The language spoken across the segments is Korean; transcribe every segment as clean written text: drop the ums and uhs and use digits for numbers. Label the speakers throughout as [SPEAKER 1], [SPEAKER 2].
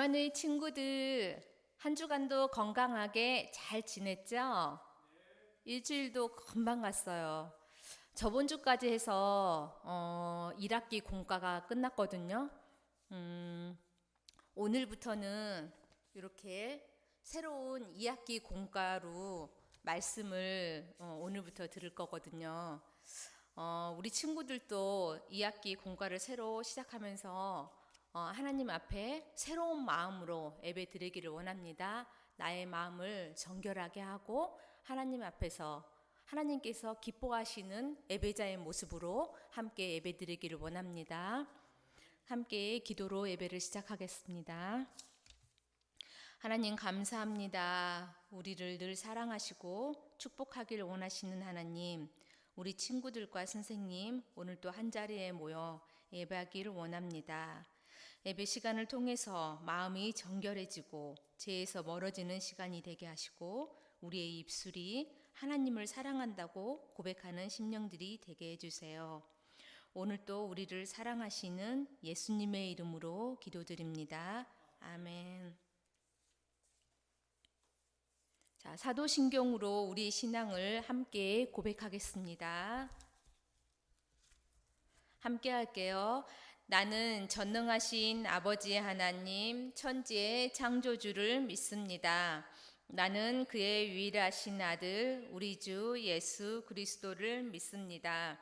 [SPEAKER 1] 임마누엘 친구들, 한 주간도 건강하게 잘 지냈죠? 일주일도 금방 갔어요. 저번 주까지 해서 1학기 공과가 끝났거든요. 오늘부터는 이렇게 새로운 2학기 공과로 말씀을 오늘부터 들을 거거든요. 우리 친구들도 2학기 공과를 새로 시작하면서 하나님 앞에 새로운 마음으로 예배 드리기를 원합니다. 나의 마음을 정결하게 하고 하나님 앞에서 하나님께서 기뻐하시는 예배자의 모습으로 함께 예배 드리기를 원합니다. 함께 기도로 예배를 시작하겠습니다. 하나님 감사합니다. 우리를 늘 사랑하시고 축복하기를 원하시는 하나님, 우리 친구들과 선생님 오늘 또 한자리에 모여 예배하기를 원합니다. 예배 시간을 통해서 마음이 정결해지고 죄에서 멀어지는 시간이 되게 하시고 우리의 입술이 하나님을 사랑한다고 고백하는 심령들이 되게 해주세요. 오늘 또 우리를 사랑하시는 예수님의 이름으로 기도드립니다. 아멘. 자, 사도신경으로 우리 신앙을 함께 고백하겠습니다. 함께 할게요. 나는 전능하신 아버지 하나님, 천지의 창조주를 믿습니다. 나는 그의 유일하신 아들, 우리 주 예수 그리스도를 믿습니다.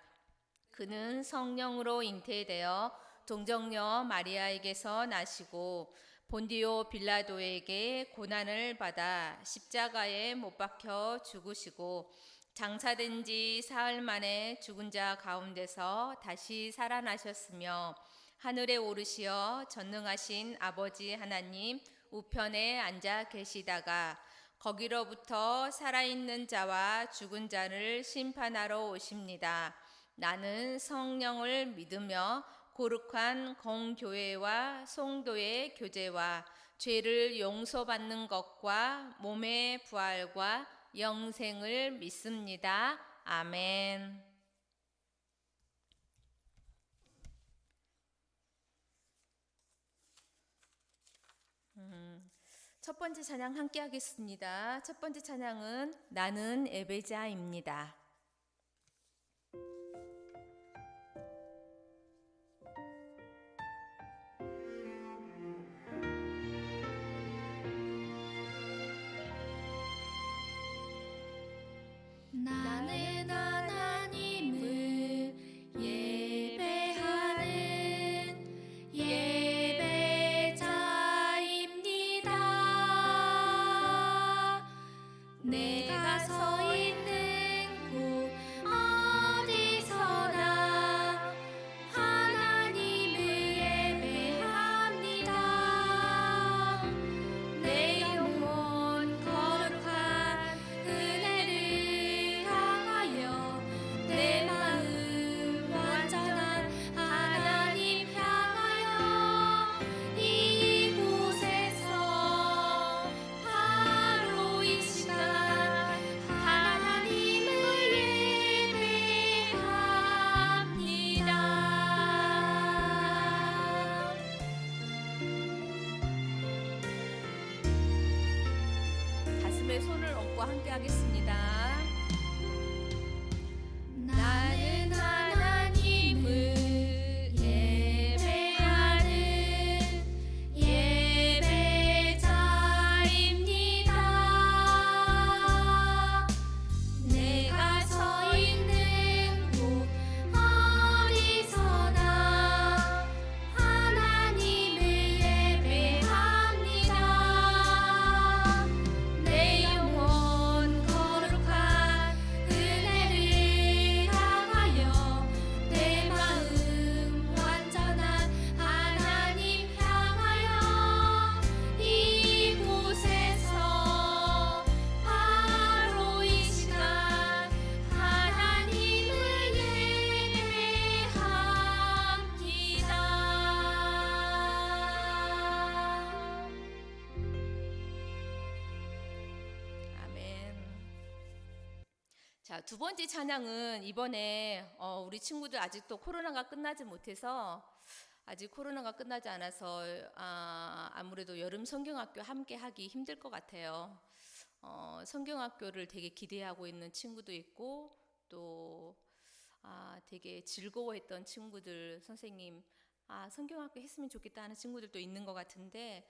[SPEAKER 1] 그는 성령으로 잉태되어 동정녀 마리아에게서 나시고 본디오 빌라도에게 고난을 받아 십자가에 못 박혀 죽으시고 장사된 지 사흘 만에 죽은 자 가운데서 다시 살아나셨으며 하늘에 오르시어 전능하신 아버지 하나님 우편에 앉아 계시다가 거기로부터 살아있는 자와 죽은 자를 심판하러 오십니다. 나는 성령을 믿으며 거룩한 공교회와 성도의 교제와 죄를 용서받는 것과 몸의 부활과 영생을 믿습니다. 아멘. 첫 번째 찬양 함께 하겠습니다. 첫 번째 찬양은 나는 예배자입니다.
[SPEAKER 2] 나는 하나님을 예배하는 예배자입니다. 내가 서 있는 곳 어디서나 하나님을 예배합니다. 내 영혼 거룩한 은혜를 향하여 내 마음 완전한 하나님 향하여 이곳에서 바로 이 시간 하나님을 예배합니다.
[SPEAKER 1] 가슴에 손을 얹고 함께 하겠습니다.
[SPEAKER 2] 나는 하나님을 예배하는 예배자입니다. 내가 서 있는 곳 어디서나 하나님을 예배합니다. 내 영혼 거룩한 은혜를 향하여 내 마음 완전한 하나님 향하여 이곳에서 바로 이 시간 하나님을 예배합니다.
[SPEAKER 1] 아멘. 자, 두 번째 찬양은 이번에 우리 친구들 아직도 코로나가 끝나지 못해서 아직 코로나가 끝나지 않아서 아무래도 여름 성경학교 함께 하기 힘들 것 같아요. 성경학교를 되게 기대하고 있는 친구도 있고 또 되게 즐거워했던 친구들, 선생님 성경학교 했으면 좋겠다 하는 친구들도 있는 것 같은데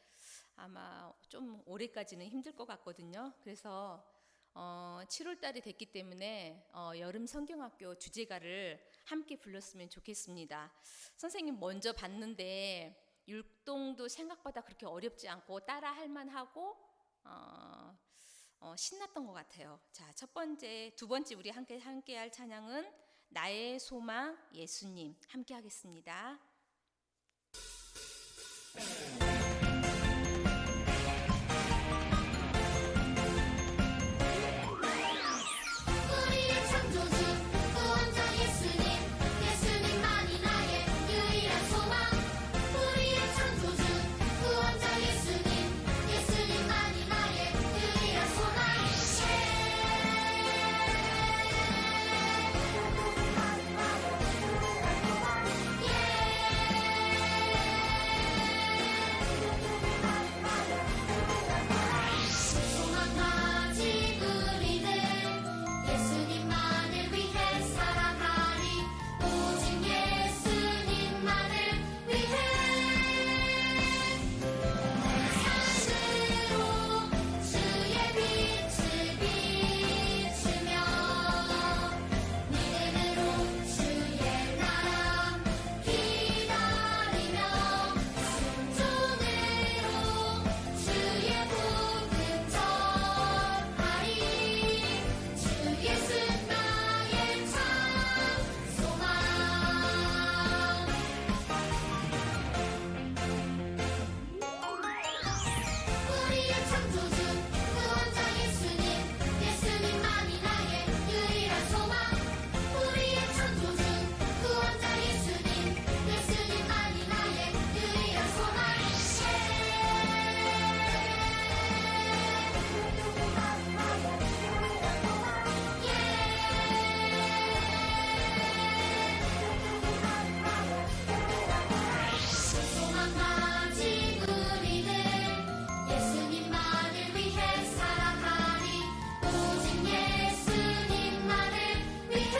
[SPEAKER 1] 아마 좀 올해까지는 힘들 것 같거든요. 그래서 7월 달이 됐기 때문에 여름 성경학교 주제가를 함께 불렀으면 좋겠습니다. 선생님 먼저 봤는데 율동도 생각보다 그렇게 어렵지 않고 따라 할 만하고 신났던 것 같아요. 자, 두 번째 우리 함께 할 찬양은 나의 소망 예수님 함께 하겠습니다.
[SPEAKER 2] 우리의 창조주 구원자 예수님 예수님만이 나의 유일한 소망 우리의 창조주 구원자 예수님 예수님만이 나의 유일한 소망 소망 가진 우리들 예수님만을 위해 살아가리 오직 예수님만을 위해 내 삶으로 주의 빛을 비추며 믿음으로 주의 나라 기다리며 순종으로 주의 복음 전하리 주 예수 나의 참 소망 우리의 창조주 구원자 예수님 예수님만이 나의 유일한 소망 우리의 창조주 구원자 예수님 예수님만이 나의 유일한 소망 소망 가진 우리들 예수님만을 위해 살아가리 오직 예수님만을 위해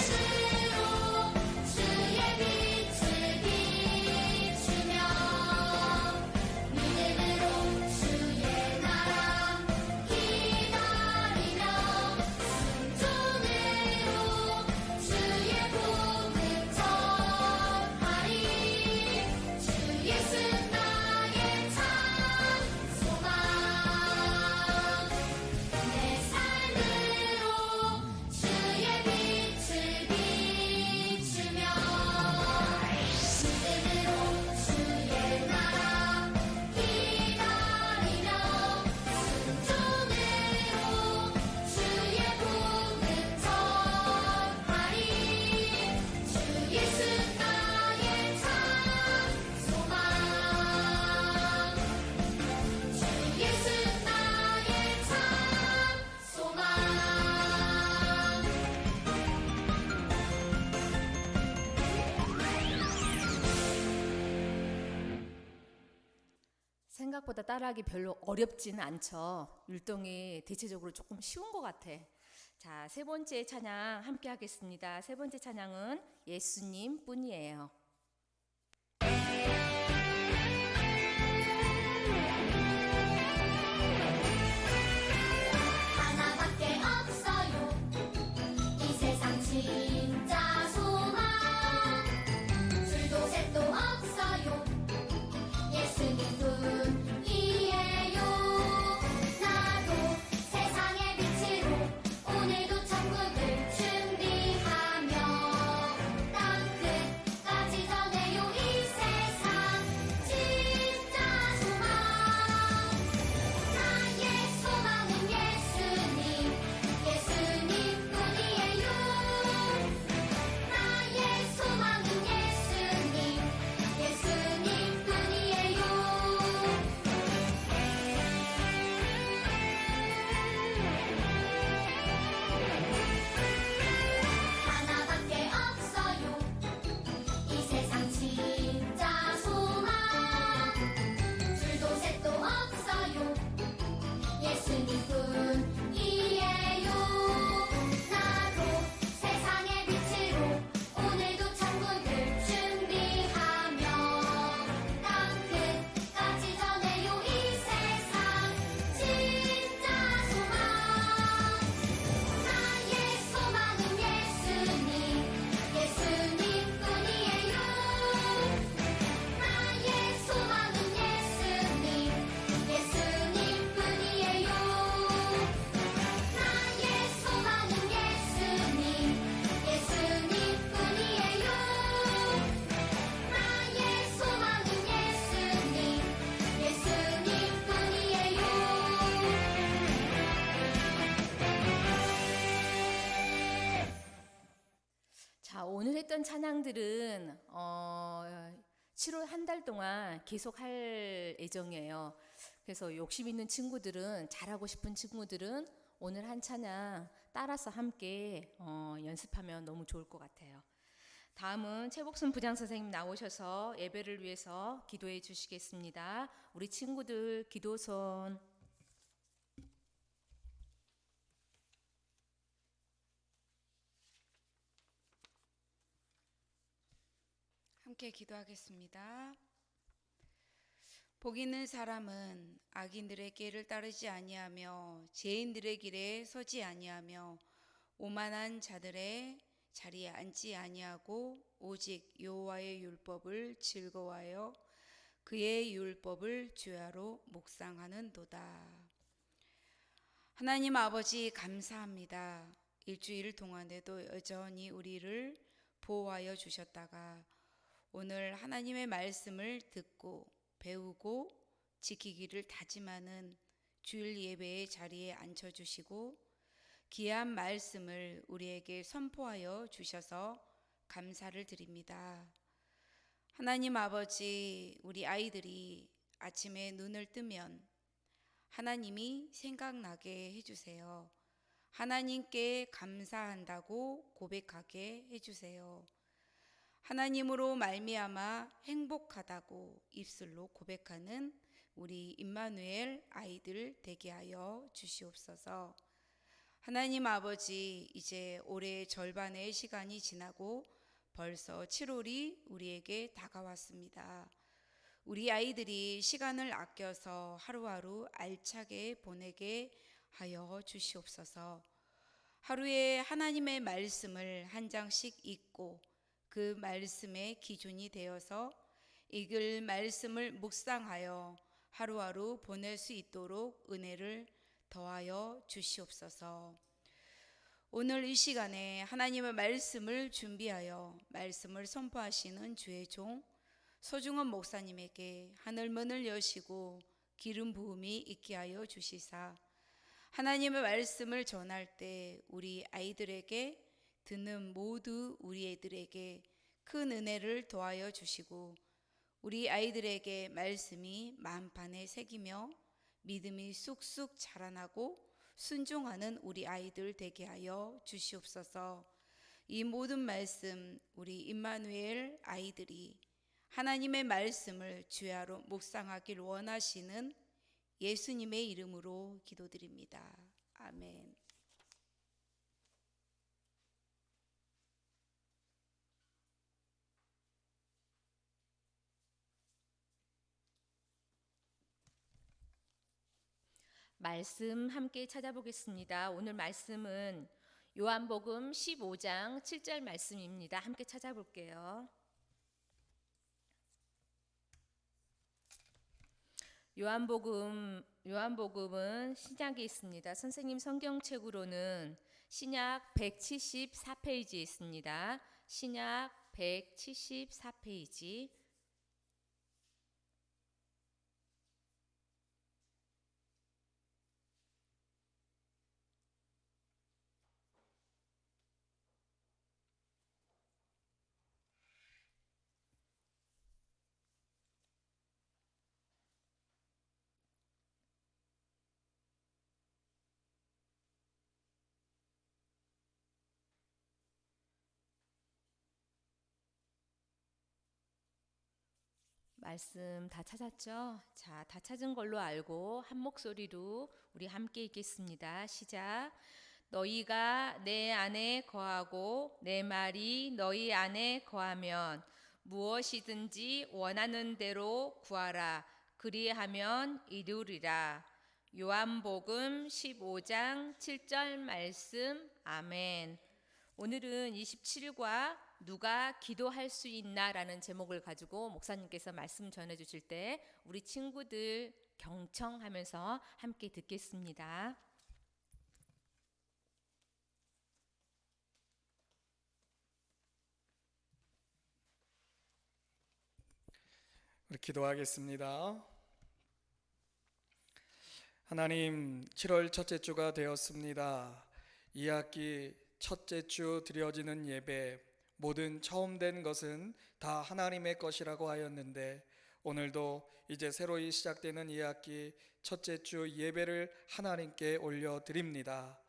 [SPEAKER 2] 삶으로 주의 빛을 비추며 믿음으로 주의 나라 기다리며 순종으로 주의 복음 전하리 주 예수 나의 참 소망 내 삶으로 주의 빛을 비추며 믿음으로 주의 나라 기다리며 순종으로 주의 복음 전하리 주 예수 나의 참 소망 주 예수 나의 참 소망
[SPEAKER 1] 생각보다 따라하기 별로 어렵지는 않죠. 율동이 대체적으로 조금 쉬운 것 같아. 자, 세 번째 찬양 함께 하겠습니다. 세 번째 찬양은 예수님 뿐이에요.
[SPEAKER 2] 하나밖에 없어요 이 세상 진짜 소망 줄도 셋도 없어요 예수님 뿐이에요 나도 세상의 빛으로 오늘도 천국을 준비하며 땅 끝까지
[SPEAKER 1] 했던 찬양들은 7월 한 달 동안 계속 할 예정이에요. 그래서 욕심 있는 친구들은, 잘하고 싶은 친구들은 오늘 한 찬양 따라서 함께 연습하면 너무 좋을 것 같아요. 다음은 최복순 부장 선생님 나오셔서 예배를 위해서 기도해 주시겠습니다. 우리 친구들 기도손.
[SPEAKER 3] 함께 기도하겠습니다. 복 있는 사람은 악인들의 길을 따르지 아니하며 죄인들의 길에 서지 아니하며 오만한 자들의 자리에 앉지 아니하고 오직 여호와의 율법을 즐거워하여 그의 율법을 주야로 묵상하는도다. 하나님 아버지 감사합니다. 일주일 동안에도 여전히 우리를 보호하여 주셨다가 오늘 하나님의 말씀을 듣고 배우고 지키기를 다짐하는 주일 예배의 자리에 앉혀주시고 귀한 말씀을 우리에게 선포하여 주셔서 감사를 드립니다. 하나님 아버지, 우리 아이들이 아침에 눈을 뜨면 하나님이 생각나게 해주세요. 하나님께 감사한다고 고백하게 해주세요. 하나님으로 말미암아 행복하다고 입술로 고백하는 우리 임마누엘 아이들 되게 하여 주시옵소서. 하나님 아버지, 이제 올해 절반의 시간이 지나고 벌써 7월이 우리에게 다가왔습니다. 우리 아이들이 시간을 아껴서 하루하루 알차게 보내게 하여 주시옵소서. 하루에 하나님의 말씀을 한 장씩 읽고 그 말씀의 기준이 되어서 읽을 말씀을 묵상하여 하루하루 보낼 수 있도록 은혜를 더하여 주시옵소서. 오늘 이 시간에 하나님의 말씀을 준비하여 말씀을 선포하시는 주의 종 소중한 목사님에게 하늘문을 여시고 기름 부음이 있게 하여 주시사 하나님의 말씀을 전할 때 우리 아이들에게 듣는 모두 우리 애들에게 큰 은혜를 더하여 주시고 우리 아이들에게 말씀이 마음판에 새기며 믿음이 쑥쑥 자라나고 순종하는 우리 아이들 되게 하여 주시옵소서. 이 모든 말씀 우리 임마누엘 아이들이 하나님의 말씀을 주야로 묵상하길 원하시는 예수님의 이름으로 기도드립니다. 아멘.
[SPEAKER 1] 말씀 함께 찾아보겠습니다. 오늘 말씀은 요한복음 15장 7절 말씀입니다. 함께 찾아볼게요. 요한복음은 신약에 있습니다. 선생님 성경책으로는 신약 174페이지에 있습니다. 신약 174페이지. 말씀 다 찾았죠? 자, 다 찾은 걸로 알고 한 목소리로 우리 함께 읽겠습니다. 시작. 너희가 내 안에 거하고 내 말이 너희 안에 거하면 무엇이든지 원하는 대로 구하라. 그리하면 이루리라. 요한복음 15장 7절 말씀. 아멘. 오늘은 27과 누가 기도할 수 있나라는 제목을 가지고 목사님께서 말씀 전해 주실 때 우리 친구들 경청하면서 함께 듣겠습니다.
[SPEAKER 4] 우리 기도하겠습니다. 하나님, 7월 첫째 주가 되었습니다. 이 학기 첫째 주 드려지는 예배 모든 처음 된 것은 다 하나님의 것이라고 하였는데 오늘도 이제 새로이 시작되는 이 학기 첫째 주 예배를 하나님께 올려드립니다.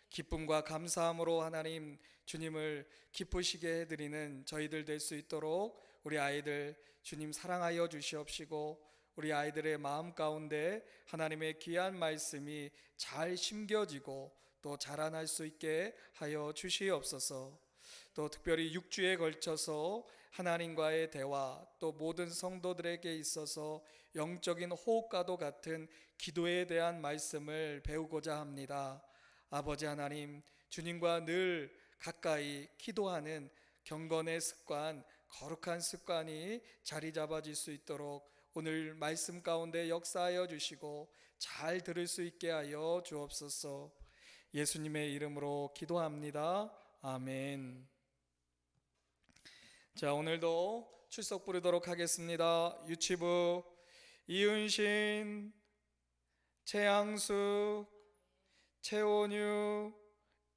[SPEAKER 4] 기쁨과 감사함으로 하나님 주님을 기쁘시게 해드리는 저희들 될 수 있도록 우리 아이들 주님 사랑하여 주시옵시고 우리 아이들의 마음 가운데 하나님의 귀한 말씀이 잘 심겨지고 또 자라날 수 있게 하여 주시옵소서. 또 특별히 6주에 걸쳐서 하나님과의 대화 또 모든 성도들에게 있어서 영적인 호흡과도 같은 기도에 대한 말씀을 배우고자 합니다. 아버지 하나님, 주님과 늘 가까이 기도하는 경건의 습관, 거룩한 습관이 자리 잡아질 수 있도록 오늘 말씀 가운데 역사하여 주시고 잘 들을 수 있게 하여 주옵소서. 예수님의 이름으로 기도합니다. 아멘. 자, 오늘도 출석 부르도록 하겠습니다. 유치부 이은신, 최양숙, 최원유,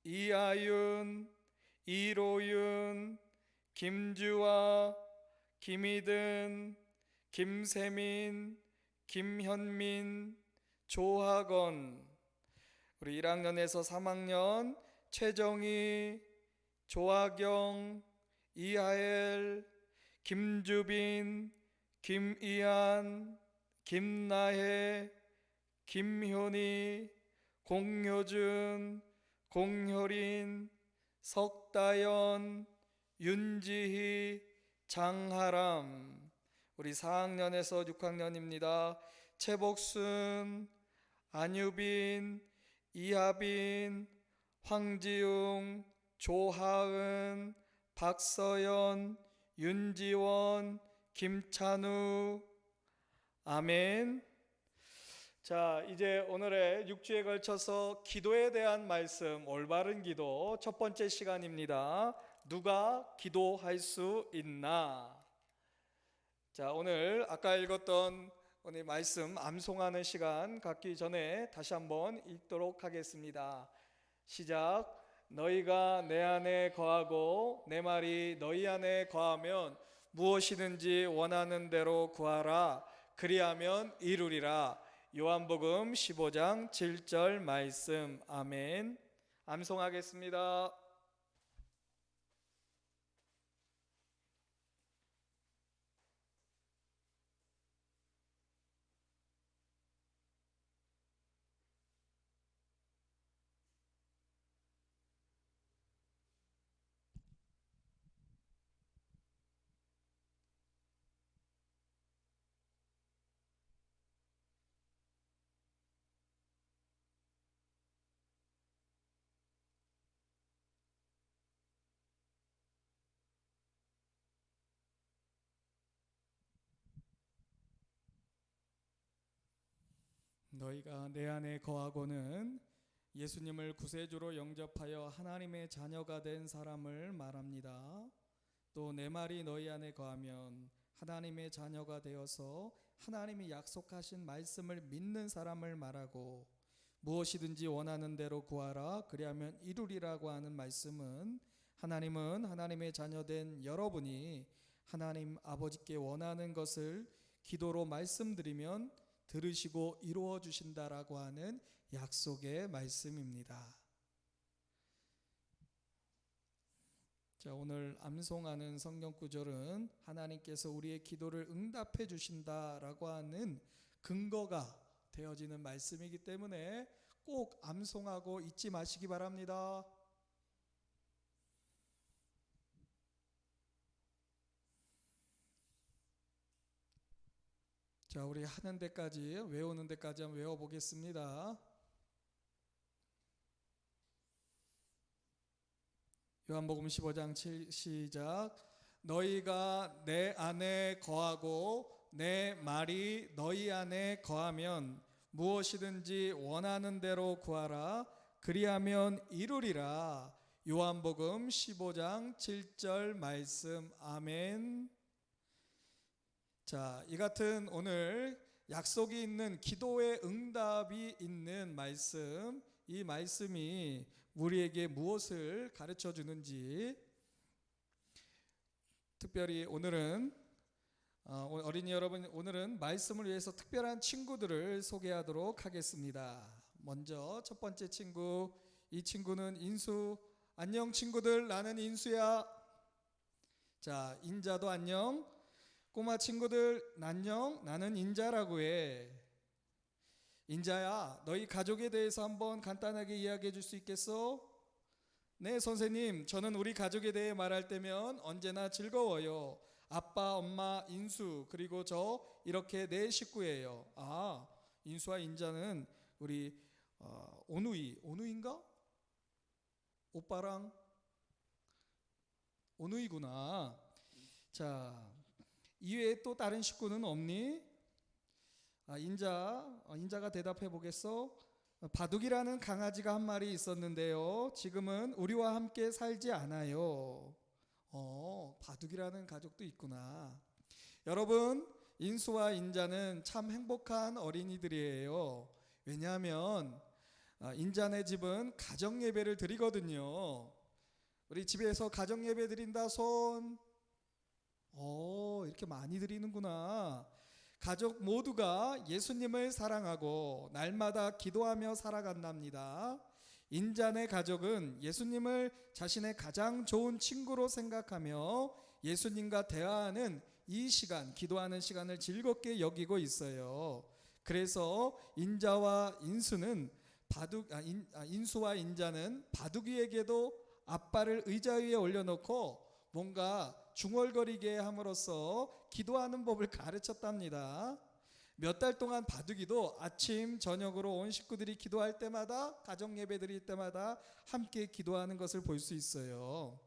[SPEAKER 4] 이아윤, 이로윤, 김주아, 김희든, 김세민, 김현민, 조학원, 우리 1학년에서 3학년 최정희, 조아경, 이하엘, 김주빈, 김이한, 김나혜, 김효니, 공효준, 공효린, 석다연, 윤지희, 장하람, 우리 4학년에서 6학년입니다. 최복순, 안유빈, 이하빈, 황지웅, 조하은, 박서연, 윤지원, 김찬우. 아멘. 자, 이제 오늘의 6주에 걸쳐서 기도에 대한 말씀, 올바른 기도 첫 번째 시간입니다. 누가 기도할 수 있나? 자, 오늘 아까 읽었던 오늘 말씀 암송하는 시간 갖기 전에 다시 한번 읽도록 하겠습니다. 시작. 너희가 내 안에 거하고 내 말이 너희 안에 거하면 무엇이든지 원하는 대로 구하라. 그리하면 이루리라. 요한복음 15장 7절 말씀. 아멘. 암송하겠습니다. 너희가 내 안에 거하고는 예수님을 구세주로 영접하여 하나님의 자녀가 된 사람을 말합니다. 또 내 말이 너희 안에 거하면 하나님의 자녀가 되어서 하나님이 약속하신 말씀을 믿는 사람을 말하고 무엇이든지 원하는 대로 구하라. 그리하면 이루리라고 하는 말씀은 하나님은 하나님의 자녀된 여러분이 하나님 아버지께 원하는 것을 기도로 말씀드리면 들으시고 이루어 주신다라고 하는 약속의 말씀입니다. 자, 오늘 암송하는 성경 구절은 하나님께서 우리의 기도를 응답해 주신다라고 하는 근거가 되어지는 말씀이기 때문에 꼭 암송하고 잊지 마시기 바랍니다. 자, 우리 하는 데까지, 외우는 데까지 한번 외워보겠습니다. 요한복음 15장 7 시작. 너희가 내 안에 거하고 내 말이 너희 안에 거하면 무엇이든지 원하는 대로 구하라. 그리하면 이루리라. 요한복음 15장 7절 말씀. 아멘. 자, 이 같은 오늘 약속이 있는 기도의 응답이 있는 말씀, 이 말씀이 우리에게 무엇을 가르쳐 주는지 특별히 오늘은 어린이 여러분, 오늘은 말씀을 위해서 특별한 친구들을 소개하도록 하겠습니다. 먼저 첫 번째 친구, 이 친구는 인수. 안녕 친구들, 나는 인수야. 자, 인자도 안녕. 꼬마 친구들 안녕, 나는 인자라고 해. 인자야, 너희 가족에 대해서 한번 간단하게 이야기해 줄 수 있겠어? 네, 선생님, 저는 우리 가족에 대해 말할 때면 언제나 즐거워요. 아빠, 엄마, 인수, 그리고 저 이렇게 네 식구예요. 아, 인수와 인자는 우리 오누이인가? 오빠랑 오누이구나. 자, 이외에 또 다른 식구는 없니? 인자가 대답해 보겠어. 바둑이라는 강아지가 한 마리 있었는데요. 지금은 우리와 함께 살지 않아요. 바둑이라는 가족도 있구나. 여러분, 인수와 인자는 참 행복한 어린이들이에요. 왜냐하면 인자네 집은 가정 예배를 드리거든요. 우리 집에서 가정 예배 드린다 손. 이렇게 많이 드리는구나. 가족 모두가 예수님을 사랑하고 날마다 기도하며 살아간답니다. 인자네 가족은 예수님을 자신의 가장 좋은 친구로 생각하며 예수님과 대화하는 이 시간, 기도하는 시간을 즐겁게 여기고 있어요. 그래서 인자와 인수는 인수와 인자는 바둑이에게도 아빠를 의자 위에 올려놓고 뭔가 중얼거리게 함으로써 기도하는 법을 가르쳤답니다. 몇 달 동안 바둑이도 아침 저녁으로 온 식구들이 기도할 때마다, 가정 예배 드릴 때마다 함께 기도하는 것을 볼 수 있어요.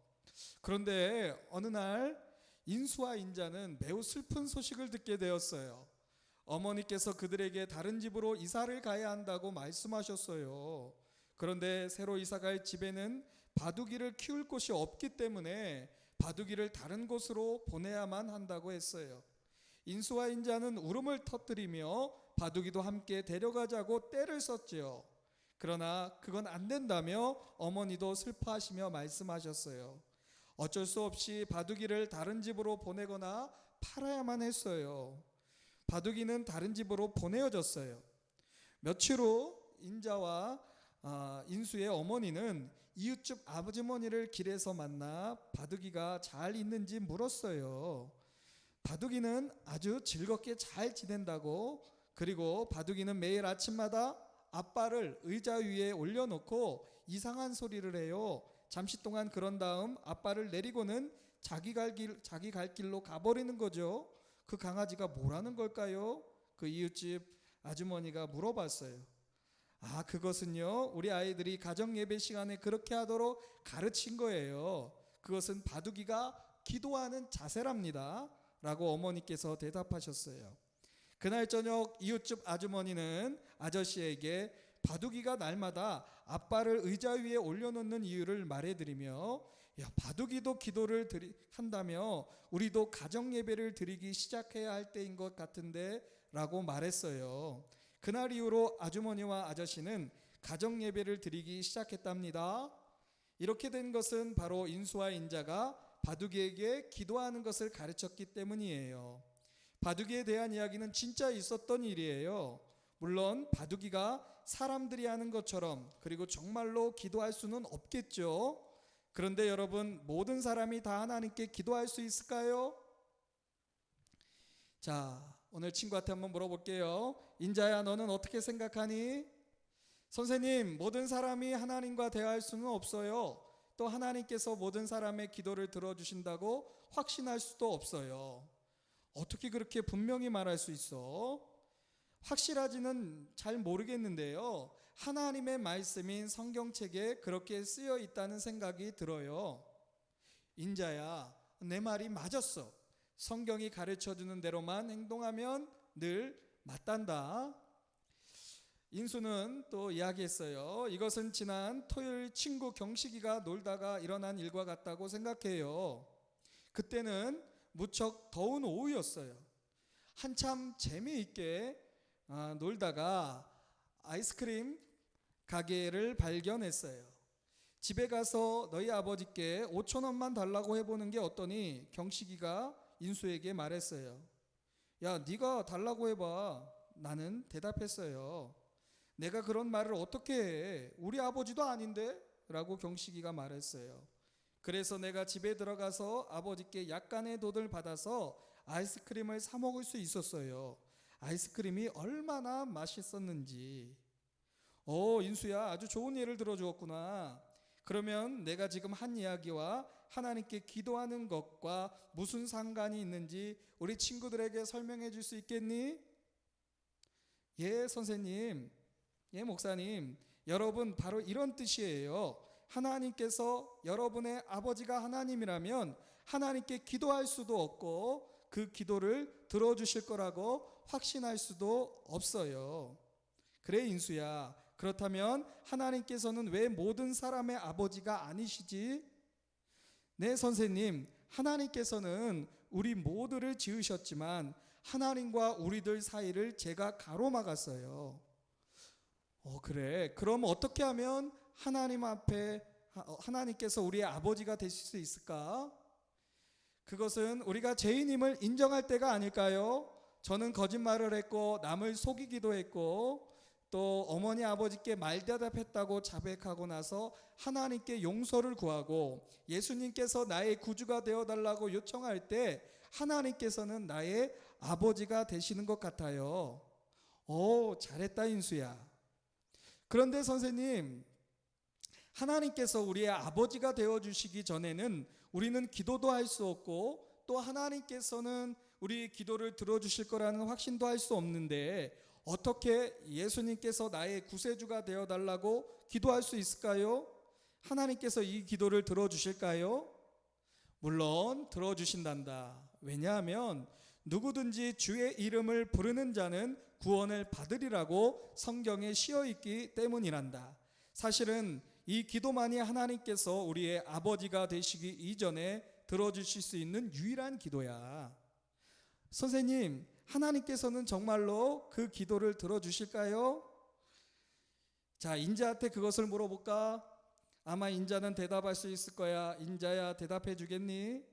[SPEAKER 4] 그런데 어느 날 인수와 인자는 매우 슬픈 소식을 듣게 되었어요. 어머니께서 그들에게 다른 집으로 이사를 가야 한다고 말씀하셨어요. 그런데 새로 이사갈 집에는 바둑이를 키울 곳이 없기 때문에 바둑이를 다른 곳으로 보내야만 한다고 했어요. 인수와 인자는 울음을 터뜨리며 바둑이도 함께 데려가자고 떼를 썼지요. 그러나 그건 안 된다며 어머니도 슬퍼하시며 말씀하셨어요. 어쩔 수 없이 바둑이를 다른 집으로 보내거나 팔아야만 했어요. 바둑이는 다른 집으로 보내어졌어요. 며칠 후 인자와 인수의 어머니는 이웃집 아주머니를 길에서 만나 바둑이가 잘 있는지 물었어요. 바둑이는 아주 즐겁게 잘 지낸다고, 그리고 바둑이는 매일 아침마다 아빠를 의자 위에 올려놓고 이상한 소리를 해요. 잠시 동안 그런 다음 아빠를 내리고는 자기 갈 길로 가버리는 거죠. 그 강아지가 뭐라는 걸까요? 그 이웃집 아주머니가 물어봤어요. 그것은요, 우리 아이들이 가정 예배 시간에 그렇게 하도록 가르친 거예요. 그것은 바둑이가 기도하는 자세랍니다 라고 어머니께서 대답하셨어요. 그날 저녁 이웃집 아주머니는 아저씨에게 바둑이가 날마다 아빠를 의자 위에 올려놓는 이유를 말해드리며, 바둑이도 기도를 한다며 우리도 가정 예배를 드리기 시작해야 할 때인 것 같은데 라고 말했어요. 그날 이후로 아주머니와 아저씨는 가정 예배를 드리기 시작했답니다. 이렇게 된 것은 바로 인수와 인자가 바둑이에게 기도하는 것을 가르쳤기 때문이에요. 바둑이에 대한 이야기는 진짜 있었던 일이에요. 물론 바둑이가 사람들이 하는 것처럼, 그리고 정말로 기도할 수는 없겠죠. 그런데 여러분, 모든 사람이 다 하나님께 기도할 수 있을까요? 자, 오늘 친구한테 한번 물어볼게요. 인자야, 너는 어떻게 생각하니? 선생님, 모든 사람이 하나님과 대화할 수는 없어요. 또 하나님께서 모든 사람의 기도를 들어주신다고 확신할 수도 없어요. 어떻게 그렇게 분명히 말할 수 있어? 확실하지는 잘 모르겠는데요. 하나님의 말씀인 성경책에 그렇게 쓰여 있다는 생각이 들어요. 인자야, 내 말이 맞았어. 성경이 가르쳐주는 대로만 행동하면 늘 맞단다. 인수는 또 이야기했어요. 이것은 지난 토요일 친구 경식이가 놀다가 일어난 일과 같다고 생각해요. 그때는 무척 더운 오후였어요. 한참 재미있게 놀다가 아이스크림 가게를 발견했어요. 집에 가서 너희 아버지께 5천 원만 달라고 해보는 게 어떠니? 경식이가 인수에게 말했어요. 야, 네가 달라고 해봐. 나는 대답했어요. 내가 그런 말을 어떻게 해? 우리 아버지도 아닌데? 라고 경식이가 말했어요. 그래서 내가 집에 들어가서 아버지께 약간의 돈을 받아서 아이스크림을 사 먹을 수 있었어요. 아이스크림이 얼마나 맛있었는지. 인수야, 아주 좋은 예를 들어주었구나. 그러면 내가 지금 한 이야기와 하나님께 기도하는 것과 무슨 상관이 있는지 우리 친구들에게 설명해 줄 수 있겠니? 예, 선생님. 예, 목사님. 여러분, 바로 이런 뜻이에요. 하나님께서 여러분의 아버지가 하나님이라면 하나님께 기도할 수도 없고 그 기도를 들어주실 거라고 확신할 수도 없어요. 그래, 인수야. 그렇다면 하나님께서는 왜 모든 사람의 아버지가 아니시지? 네, 선생님. 하나님께서는 우리 모두를 지으셨지만 하나님과 우리들 사이를 제가 가로막았어요. 그래. 그럼 어떻게 하면 하나님 앞에 하나님께서 우리의 아버지가 되실 수 있을까? 그것은 우리가 죄인임을 인정할 때가 아닐까요? 저는 거짓말을 했고 남을 속이기도 했고 또 어머니 아버지께 말대답했다고 자백하고 나서 하나님께 용서를 구하고 예수님께서 나의 구주가 되어달라고 요청할 때 하나님께서는 나의 아버지가 되시는 것 같아요. 잘했다, 인수야. 그런데 선생님, 하나님께서 우리의 아버지가 되어주시기 전에는 우리는 기도도 할 수 없고 또 하나님께서는 우리 기도를 들어주실 거라는 확신도 할 수 없는데 어떻게 예수님께서 나의 구세주가 되어달라고 기도할 수 있을까요? 하나님께서 이 기도를 들어주실까요? 물론 들어주신단다. 왜냐하면 누구든지 주의 이름을 부르는 자는 구원을 받으리라고 성경에 씌어있기 때문이란다. 사실은 이 기도만이 하나님께서 우리의 아버지가 되시기 이전에 들어주실 수 있는 유일한 기도야. 선생님, 하나님께서는 정말로 그 기도를 들어주실까요? 자, 인자한테 그것을 물어볼까? 아마 인자는 대답할 수 있을 거야. 인자야, 대답해 주겠니?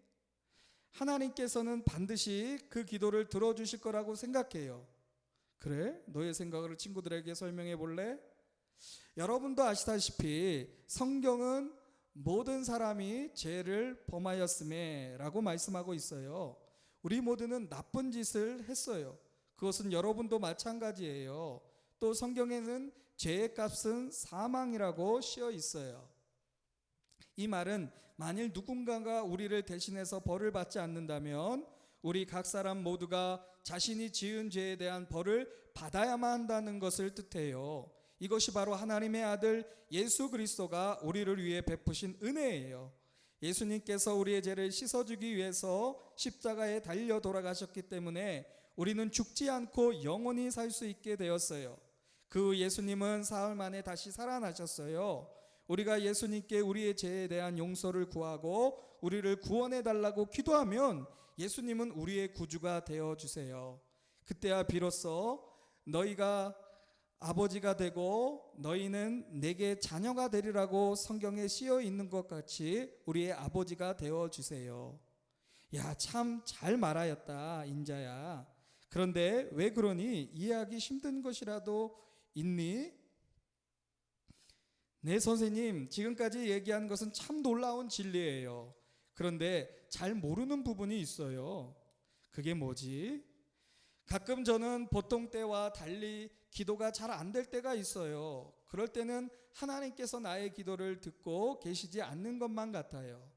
[SPEAKER 4] 하나님께서는 반드시 그 기도를 들어주실 거라고 생각해요. 그래? 너의 생각을 친구들에게 설명해 볼래? 여러분도 아시다시피 성경은 모든 사람이 죄를 범하였음에 라고 말씀하고 있어요. 우리 모두는 나쁜 짓을 했어요. 그것은 여러분도 마찬가지예요. 또 성경에는 죄의 값은 사망이라고 씌어 있어요. 이 말은 만일 누군가가 우리를 대신해서 벌을 받지 않는다면 우리 각 사람 모두가 자신이 지은 죄에 대한 벌을 받아야만 한다는 것을 뜻해요. 이것이 바로 하나님의 아들 예수 그리스도가 우리를 위해 베푸신 은혜예요. 예수님께서 우리의 죄를 씻어주기 위해서 십자가에 달려 돌아가셨기 때문에 우리는 죽지 않고 영원히 살 수 있게 되었어요. 그 예수님은 사흘 만에 다시 살아나셨어요. 우리가 예수님께 우리의 죄에 대한 용서를 구하고 우리를 구원해 달라고 기도하면 예수님은 우리의 구주가 되어 주세요. 그때야 비로소 너희가 아버지가 되고 너희는 내게 자녀가 되리라고 성경에 씌어 있는 것 같이 우리의 아버지가 되어 주세요. 야, 참 잘 말하였다, 인자야. 그런데 왜 그러니? 이해하기 힘든 것이라도 있니? 네, 선생님, 지금까지 얘기한 것은 참 놀라운 진리예요. 그런데 잘 모르는 부분이 있어요. 그게 뭐지? 가끔 저는 보통 때와 달리 기도가 잘 안 될 때가 있어요. 그럴 때는 하나님께서 나의 기도를 듣고 계시지 않는 것만 같아요.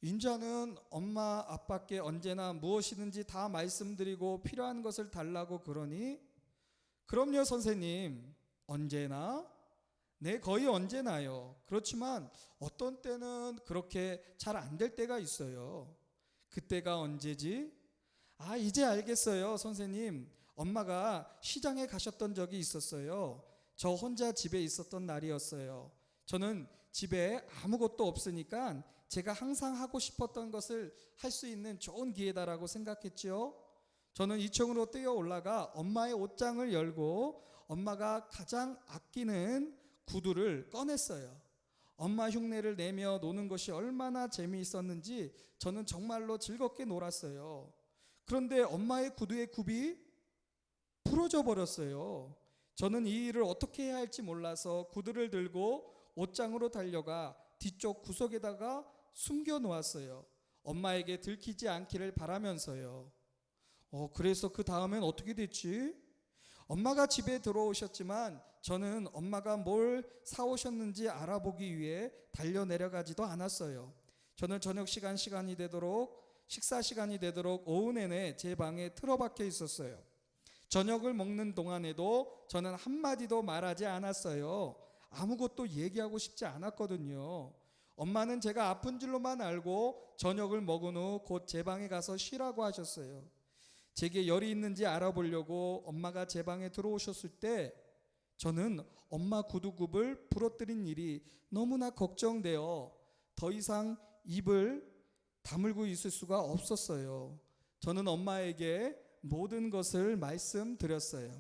[SPEAKER 4] 인자는 엄마 아빠께 언제나 무엇이든지 다 말씀드리고 필요한 것을 달라고 그러니? 그럼요, 선생님. 언제나? 네, 거의 언제나요. 그렇지만 어떤 때는 그렇게 잘 안 될 때가 있어요. 그때가 언제지? 이제 알겠어요, 선생님. 엄마가 시장에 가셨던 적이 있었어요. 저 혼자 집에 있었던 날이었어요. 저는 집에 아무것도 없으니까 제가 항상 하고 싶었던 것을 할 수 있는 좋은 기회다라고 생각했죠. 저는 2층으로 뛰어 올라가 엄마의 옷장을 열고 엄마가 가장 아끼는 구두를 꺼냈어요. 엄마 흉내를 내며 노는 것이 얼마나 재미있었는지 저는 정말로 즐겁게 놀았어요. 그런데 엄마의 구두의 굽이 부러져 버렸어요. 저는 이 일을 어떻게 해야 할지 몰라서 구두를 들고 옷장으로 달려가 뒤쪽 구석에다가 숨겨 놓았어요. 엄마에게 들키지 않기를 바라면서요. 그래서 그 다음엔 어떻게 됐지? 엄마가 집에 들어오셨지만 저는 엄마가 뭘 사오셨는지 알아보기 위해 달려 내려가지도 않았어요. 저는 저녁 시간이 되도록 식사 시간이 되도록 오후 내내 제 방에 틀어박혀 있었어요. 저녁을 먹는 동안에도 저는 한마디도 말하지 않았어요. 아무것도 얘기하고 싶지 않았거든요. 엄마는 제가 아픈 줄로만 알고 저녁을 먹은 후 곧 제 방에 가서 쉬라고 하셨어요. 제게 열이 있는지 알아보려고 엄마가 제 방에 들어오셨을 때 저는 엄마 구두굽을 부러뜨린 일이 너무나 걱정되어 더 이상 입을 다물고 있을 수가 없었어요. 저는 엄마에게 모든 것을 말씀드렸어요.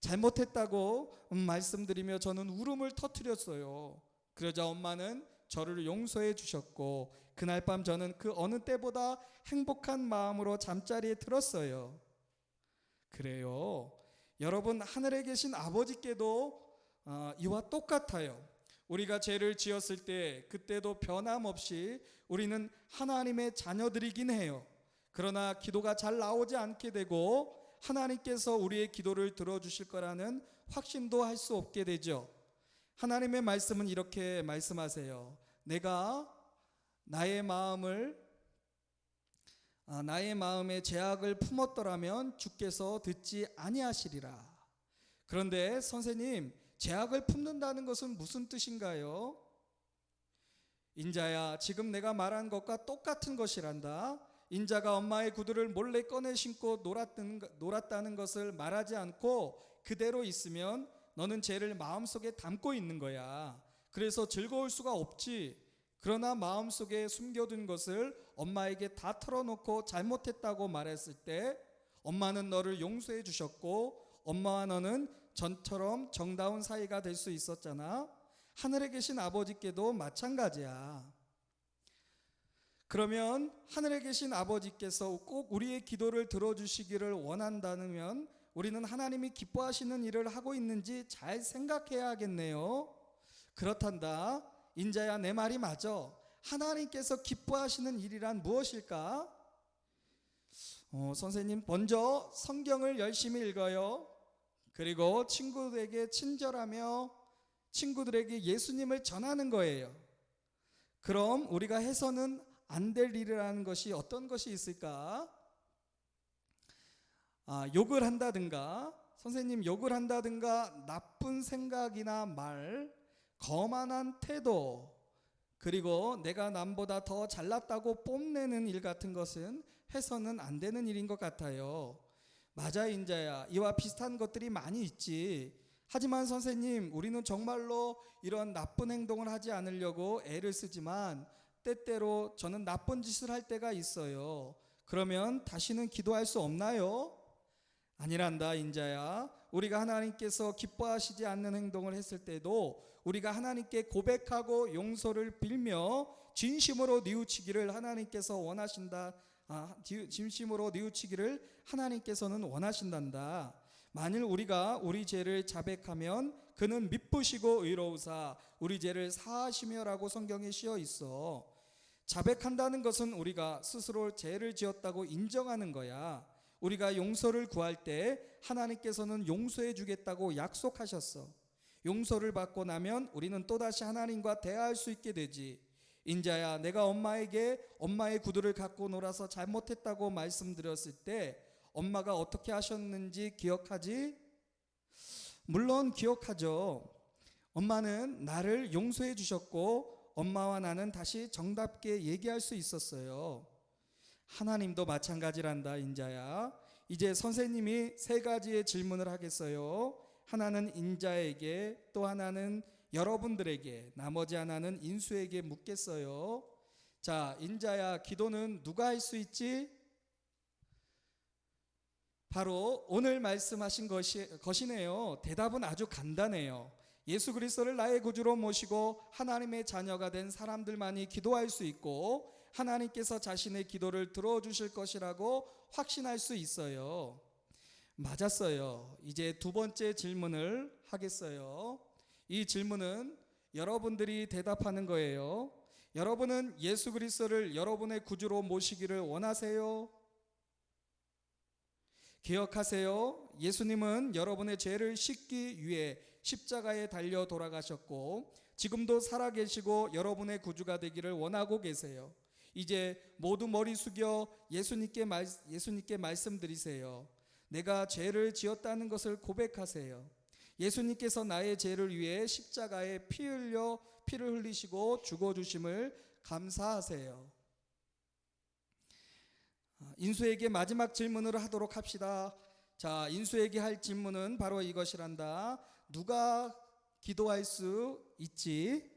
[SPEAKER 4] 잘못했다고 말씀드리며 저는 울음을 터뜨렸어요. 그러자 엄마는 저를 용서해 주셨고 그날 밤 저는 그 어느 때보다 행복한 마음으로 잠자리에 들었어요. 그래요. 여러분, 하늘에 계신 아버지께도 이와 똑같아요. 우리가 죄를 지었을 때 그때도 변함없이 우리는 하나님의 자녀들이긴 해요. 그러나 기도가 잘 나오지 않게 되고 하나님께서 우리의 기도를 들어주실 거라는 확신도 할 수 없게 되죠. 하나님의 말씀은 이렇게 말씀하세요. 내가 나의 마음에 죄악을 품었더라면 주께서 듣지 아니하시리라. 그런데 선생님, 죄악을 품는다는 것은 무슨 뜻인가요? 인자야, 지금 내가 말한 것과 똑같은 것이란다. 인자가 엄마의 구두를 몰래 꺼내 신고 놀았다는 것을 말하지 않고 그대로 있으면 너는 죄를 마음속에 담고 있는 거야. 그래서 즐거울 수가 없지. 그러나 마음속에 숨겨둔 것을 엄마에게 다 털어놓고 잘못했다고 말했을 때 엄마는 너를 용서해 주셨고 엄마와 너는 전처럼 정다운 사이가 될 수 있었잖아. 하늘에 계신 아버지께도 마찬가지야. 그러면 하늘에 계신 아버지께서 꼭 우리의 기도를 들어주시기를 원한다면 우리는 하나님이 기뻐하시는 일을 하고 있는지 잘 생각해야 하겠네요. 그렇단다. 인자야, 내 말이 맞아. 하나님께서 기뻐하시는 일이란 무엇일까? 선생님, 먼저 성경을 열심히 읽어요. 그리고 친구들에게 친절하며 친구들에게 예수님을 전하는 거예요. 그럼 우리가 해서는 안 될 일이라는 것이 어떤 것이 있을까? 욕을 한다든가, 선생님 욕을 한다든가, 나쁜 생각이나 말, 거만한 태도, 그리고 내가 남보다 더 잘났다고 뽐내는 일 같은 것은 해서는 안 되는 일인 것 같아요. 맞아, 인자야. 이와 비슷한 것들이 많이 있지. 하지만 선생님, 우리는 정말로 이런 나쁜 행동을 하지 않으려고 애를 쓰지만 때때로 저는 나쁜 짓을 할 때가 있어요. 그러면 다시는 기도할 수 없나요? 아니란다, 인자야. 우리가 하나님께서 기뻐하시지 않는 행동을 했을 때도 우리가 하나님께 고백하고 용서를 빌며 진심으로 뉘우치기를 하나님께서 원하신다. 진심으로 뉘우치기를 하나님께서는 원하신단다. 만일 우리가 우리 죄를 자백하면 그는 미쁘시고 의로우사 우리 죄를 사하시며라고 성경에 씌어 있어. 자백한다는 것은 우리가 스스로 죄를 지었다고 인정하는 거야. 우리가 용서를 구할 때 하나님께서는 용서해 주겠다고 약속하셨어. 용서를 받고 나면 우리는 또다시 하나님과 대화할 수 있게 되지. 인자야, 내가 엄마에게 엄마의 구두를 갖고 놀아서 잘못했다고 말씀드렸을 때 엄마가 어떻게 하셨는지 기억하지? 물론 기억하죠. 엄마는 나를 용서해 주셨고 엄마와 나는 다시 정답게 얘기할 수 있었어요. 하나님도 마찬가지란다, 인자야. 이제 선생님이 세 가지의 질문을 하겠어요. 하나는 인자에게, 또 하나는 여러분들에게, 나머지 하나는 인수에게 묻겠어요. 자, 인자야, 기도는 누가 할 수 있지? 바로 오늘 말씀하신 것이네요. 대답은 아주 간단해요. 예수 그리스도를 나의 구주로 모시고 하나님의 자녀가 된 사람들만이 기도할 수 있고 하나님께서 자신의 기도를 들어주실 것이라고 확신할 수 있어요. 맞았어요. 이제 두 번째 질문을 하겠어요. 이 질문은 여러분들이 대답하는 거예요. 여러분은 예수 그리스도를 여러분의 구주로 모시기를 원하세요? 기억하세요. 예수님은 여러분의 죄를 씻기 위해 십자가에 달려 돌아가셨고 지금도 살아계시고 여러분의 구주가 되기를 원하고 계세요. 이제 모두 머리 숙여 예수님께 말씀드리세요. 내가 죄를 지었다는 것을 고백하세요. 예수님께서 나의 죄를 위해 십자가에 피를 흘리시고 죽어주심을 감사하세요. 인수에게 마지막 질문을 하도록 합시다. 자, 인수에게 할 질문은 바로 이것이란다. 누가 기도할 수 있지?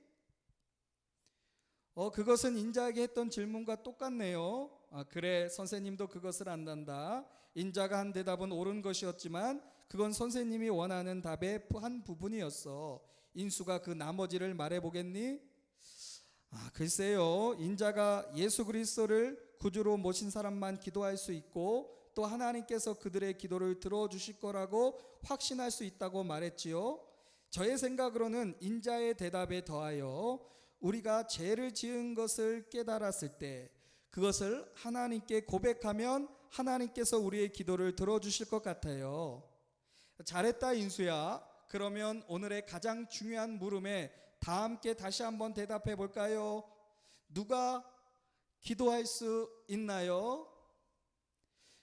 [SPEAKER 4] 그것은 인자에게 했던 질문과 똑같네요. 그래, 선생님도 그것을 안단다. 인자가 한 대답은 옳은 것이었지만 그건 선생님이 원하는 답의 한 부분이었어. 인수가 그 나머지를 말해보겠니? 글쎄요. 인자가 예수 그리스도를 구주로 모신 사람만 기도할 수 있고 또 하나님께서 그들의 기도를 들어주실 거라고 확신할 수 있다고 말했지요. 저의 생각으로는 인자의 대답에 더하여 우리가 죄를 지은 것을 깨달았을 때 그것을 하나님께 고백하면 하나님께서 우리의 기도를 들어주실 것 같아요. 잘했다 인수야. 그러면 오늘의 가장 중요한 물음에 다 함께 다시 한번 대답해 볼까요? 누가 기도할 수 있나요?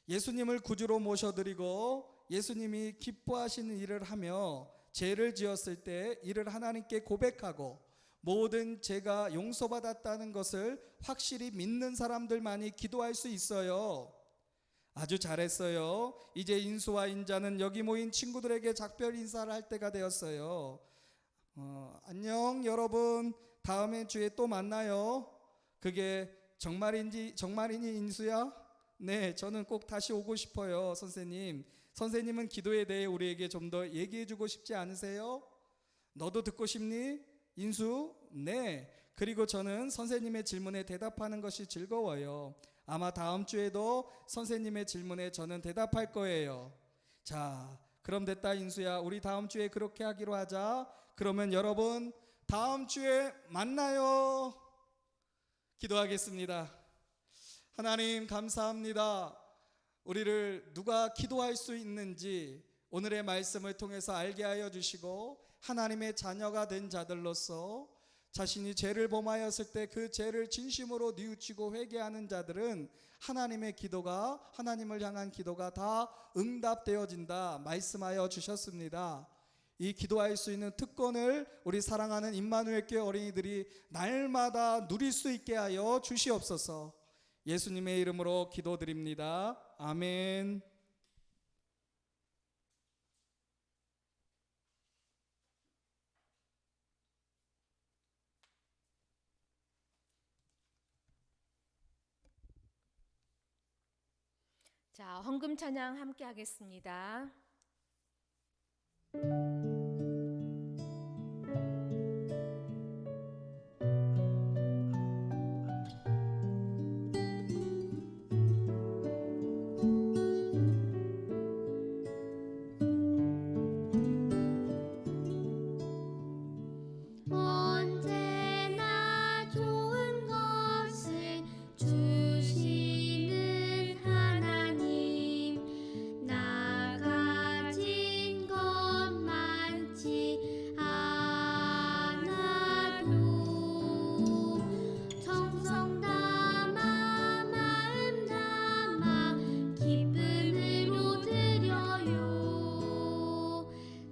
[SPEAKER 4] 예수님을 구주로 모셔드리고 예수님이 기뻐하시는 일을 하며 죄를 지었을 때 이를 하나님께 고백하고 모든 죄가 용서받았다는 것을 확실히 믿는 사람들만이 기도할 수 있어요. 아주 잘했어요. 이제 인수와 인자는 여기 모인 친구들에게 작별 인사를 할 때가 되었어요. 안녕 여러분, 다음에 주에 또 만나요. 그게 정말이니 인수야? 네, 저는 꼭 다시 오고 싶어요. 선생님은 기도에 대해 우리에게 좀 더 얘기해 주고 싶지 않으세요? 너도 듣고 싶니? 인수? 네. 그리고 저는 선생님의 질문에 대답하는 것이 즐거워요. 아마 다음 주에도 선생님의 질문에 저는 대답할 거예요. 자, 그럼 됐다 인수야. 우리 다음 주에 그렇게 하기로 하자. 그러면 여러분 다음 주에 만나요. 기도하겠습니다. 하나님 감사합니다. 우리를 누가 기도할 수 있는지 오늘의 말씀을 통해서 알게 하여 주시고 하나님의 자녀가 된 자들로서 자신이 죄를 범하였을 때 그 죄를 진심으로 뉘우치고 회개하는 자들은 하나님의 기도가, 하나님을 향한 기도가 다 응답되어진다 말씀하여 주셨습니다. 이 기도할 수 있는 특권을 우리 사랑하는 임마누엘 교회 어린이들이 날마다 누릴 수 있게 하여 주시옵소서. 예수님의 이름으로 기도드립니다. 아멘.
[SPEAKER 1] 자, 헌금 찬양 함께 하겠습니다.
[SPEAKER 2] 언제나 좋은 것을 주시는 하나님, 나 가진 것 많지 않아도 정성 담아 마음 담아 기쁨으로 드려요.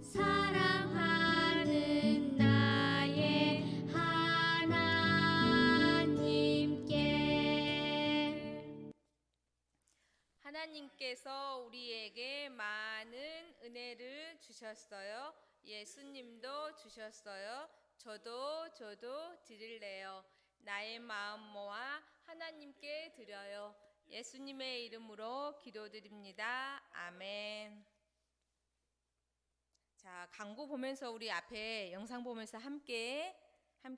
[SPEAKER 2] 사랑하는 나의
[SPEAKER 1] 하나님께서 우리에게 많은 은혜를 주셨어요. 예수님도 주셨어요. 저도 드릴래요. 나의 마음 모아 하나님께 드려요. 예수님의 이름으로 기도드립니다. 아멘. 자, 자, 광고 보면서 우리 앞에 영상 보면서 함께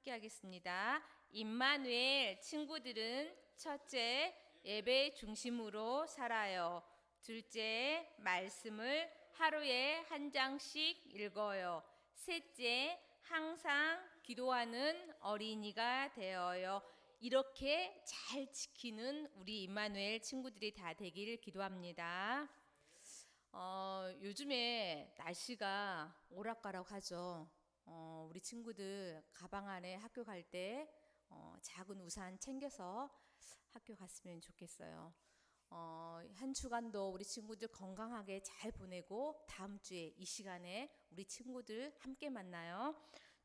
[SPEAKER 1] 하겠습니다. 임마누엘 친구들은 첫째, 예배 중심으로 살아요. 둘째, 말씀을 하루에 한 장씩 읽어요. 셋째, 항상 기도하는 어린이가 되어요. 이렇게 잘 지키는 우리 임마누엘 친구들이 다 되길 기도합니다. 요즘에 날씨가 오락가락 하죠. 우리 친구들 가방 안에 학교 갈 때 작은 우산 챙겨서 학교 갔으면 좋겠어요. 한 주간도 우리 친구들 건강하게 잘 보내고 다음 주에 이 시간에 우리 친구들 함께 만나요.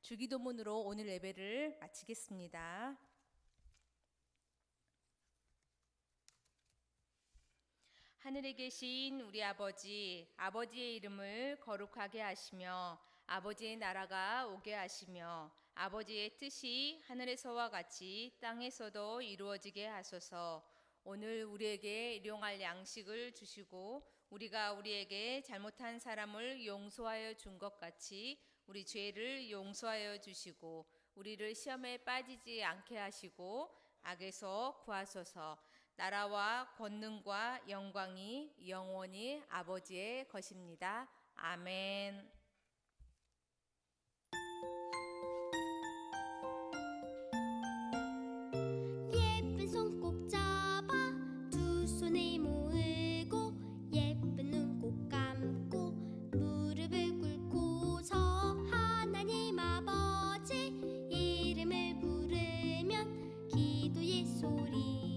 [SPEAKER 1] 주기도문으로 오늘 예배를 마치겠습니다. 하늘에 계신 우리 아버지, 아버지의 이름을 거룩하게 하시며 아버지의 나라가 오게 하시며 아버지의 뜻이 하늘에서와 같이 땅에서도 이루어지게 하소서. 오늘 우리에게 일용할 양식을 주시고 우리가 우리에게 잘못한 사람을 용서하여 준 것 같이 우리 죄를 용서하여 주시고 우리를 시험에 빠지지 않게 하시고 악에서 구하소서. 나라와 권능과 영광이 영원히 아버지의 것입니다. 아멘.
[SPEAKER 2] 예쁜 손 꼭 잡아 두 손에 모으고 예쁜 눈 꼭 감고 무릎을 꿇고서 하나님 아버지 이름을 부르면 기도의 소리